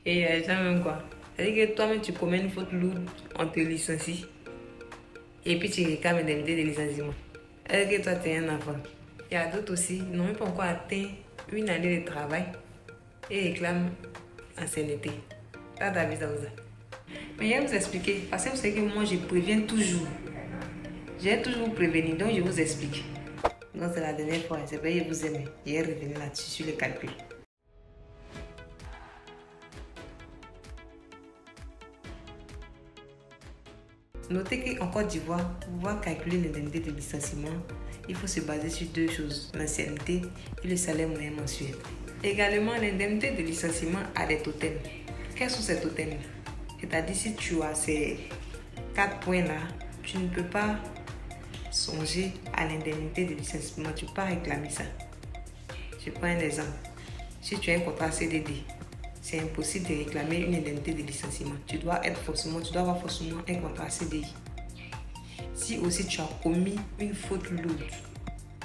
Et ça même quoi. C'est-à-dire que toi-même tu commets une faute lourde, on te licencie. Et puis tu réclames l'indemnité de licenciement. Est-ce que toi tu es un enfant? Il y a d'autres aussi, n'ont même pas encore atteint une année de travail et réclament ancienneté. Ça t'as vu ça vous a. Mais je vais vous expliquer, parce que vous savez que moi je préviens toujours. J'ai toujours prévenu, donc je vous explique. Donc c'est la dernière fois, c'est vrai que vous aimez. Je vais revenir là-dessus sur les calculs. Notez qu'en Côte d'Ivoire, pour pouvoir calculer l'indemnité de licenciement, il faut se baser sur deux choses, l'ancienneté et le salaire moyen mensuel. Également, l'indemnité de licenciement a des totems. Quels sont ces totems? C'est-à-dire, si tu as ces 4 points-là, tu ne peux pas songer à l'indemnité de licenciement, tu ne peux pas réclamer ça. Je prends un exemple. Si tu as un contrat CDD, c'est impossible de réclamer une indemnité de licenciement. Tu dois avoir forcément un contrat CDI. Si aussi tu as commis une faute lourde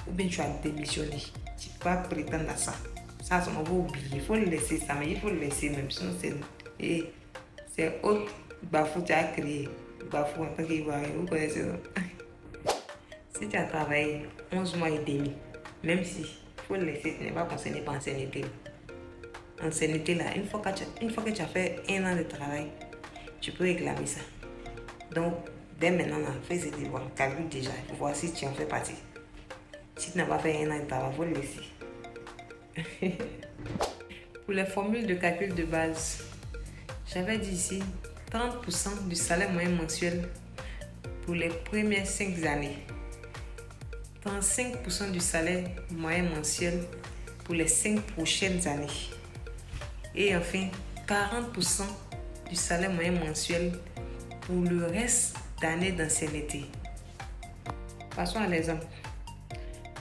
ou bien tu as démissionné, tu ne peux pas prétendre à ça. Ça, on va oublier. Il faut le laisser ça, mais il faut le laisser même. Sinon, c'est autre bafou tu as créé. Bafou en tant qu'Ivoirien, vous connaissez ça. Si tu as travaillé 11 mois et demi, même si il faut le laisser, ce n'est pas concerné par ancienneté. Ancienneté là, une fois que tu as fait 1 an de travail, tu peux réclamer ça. Donc, dès maintenant, fais tes devoirs, calcule déjà, voir si tu en fais partie. Si tu n'as pas fait 1 an de travail, il faut le laisser. Pour les formules de calcul de base, j'avais dit ici 30% du salaire moyen mensuel pour les premières 5 années. 35% du salaire moyen mensuel pour les 5 prochaines années. Et enfin, 40% du salaire moyen mensuel pour le reste d'années d'ancienneté. Passons à l'exemple.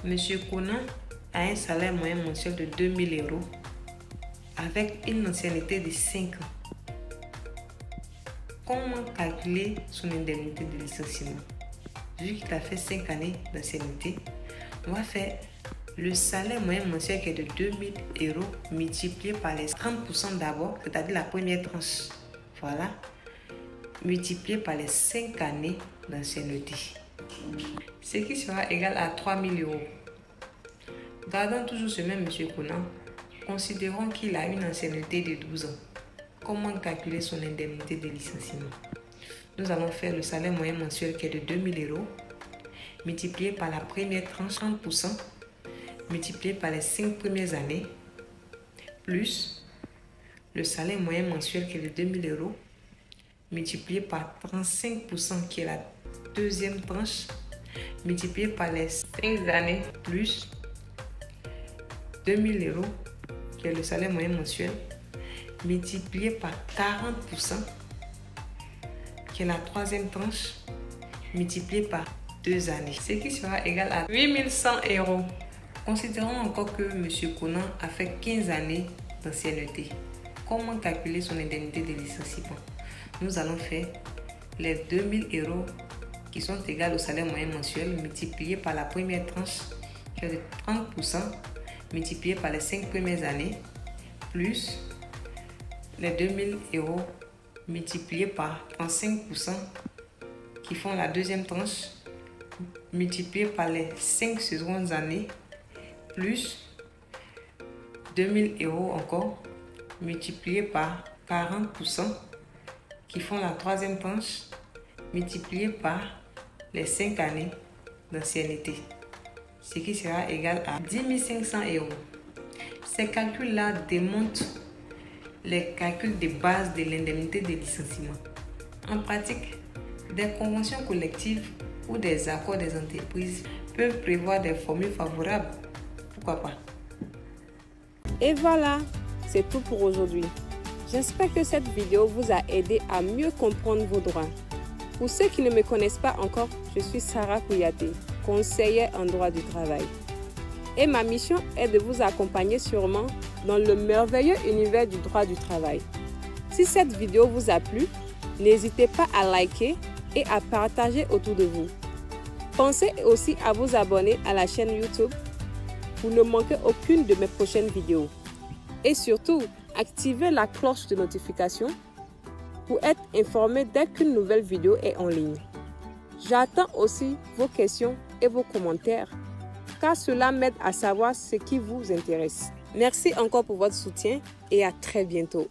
Monsieur Conan a un salaire moyen mensuel de 2000 € avec une ancienneté de 5 ans. Comment calculer son indemnité de licenciement? Vu qu'il a fait 5 années d'ancienneté, on va faire le salaire moyen mensuel qui est de 2000 € multiplié par les 30% d'abord, c'est-à-dire la première tranche. Voilà. Multiplié par les 5 années d'ancienneté. Ce qui sera égal à 3000 €. Gardons toujours ce même monsieur Conan. Considérons qu'il a une ancienneté de 12 ans. Comment calculer son indemnité de licenciement? Nous allons faire le salaire moyen mensuel qui est de 2000 € multiplié par la première tranche 30%, multiplié par les 5 premières années, plus le salaire moyen mensuel qui est de 2000 € multiplié par 35% qui est la deuxième tranche, multiplié par les 5 années, plus 2000 € qui est le salaire moyen mensuel, multiplié par 40% qui est la troisième tranche, multiplié par 2 années, ce qui sera égal à 8100 €. Considérons encore que M. Conan a fait 15 années d'ancienneté. Comment calculer son indemnité de licenciement? Nous allons faire les 2000 € qui sont égales au salaire moyen mensuel multiplié par la première tranche qui est de 30% multiplié par les 5 premières années plus les 2000 € multiplié par 35% qui font la deuxième tranche multiplié par les 5 secondes années plus 2000 € encore multiplié par 40% qui font la troisième tranche multiplié par les 5 années d'ancienneté, ce qui sera égal à 10 500 €. Ces calculs-là démontrent les calculs de base de l'indemnité de licenciement. En pratique, des conventions collectives ou des accords des entreprises peuvent prévoir des formules favorables. Pourquoi pas? Et voilà, c'est tout pour aujourd'hui. J'espère que cette vidéo vous a aidé à mieux comprendre vos droits. Pour ceux qui ne me connaissent pas encore, je suis Sarah Kouyaté, conseillère en droit du travail. Et ma mission est de vous accompagner sûrement dans le merveilleux univers du droit du travail. Si cette vidéo vous a plu, n'hésitez pas à liker et à partager autour de vous. Pensez aussi à vous abonner à la chaîne YouTube pour ne manquer aucune de mes prochaines vidéos. Et surtout, activez la cloche de notification pour être informé dès qu'une nouvelle vidéo est en ligne. J'attends aussi vos questions et vos commentaires, car cela m'aide à savoir ce qui vous intéresse. Merci encore pour votre soutien et à très bientôt.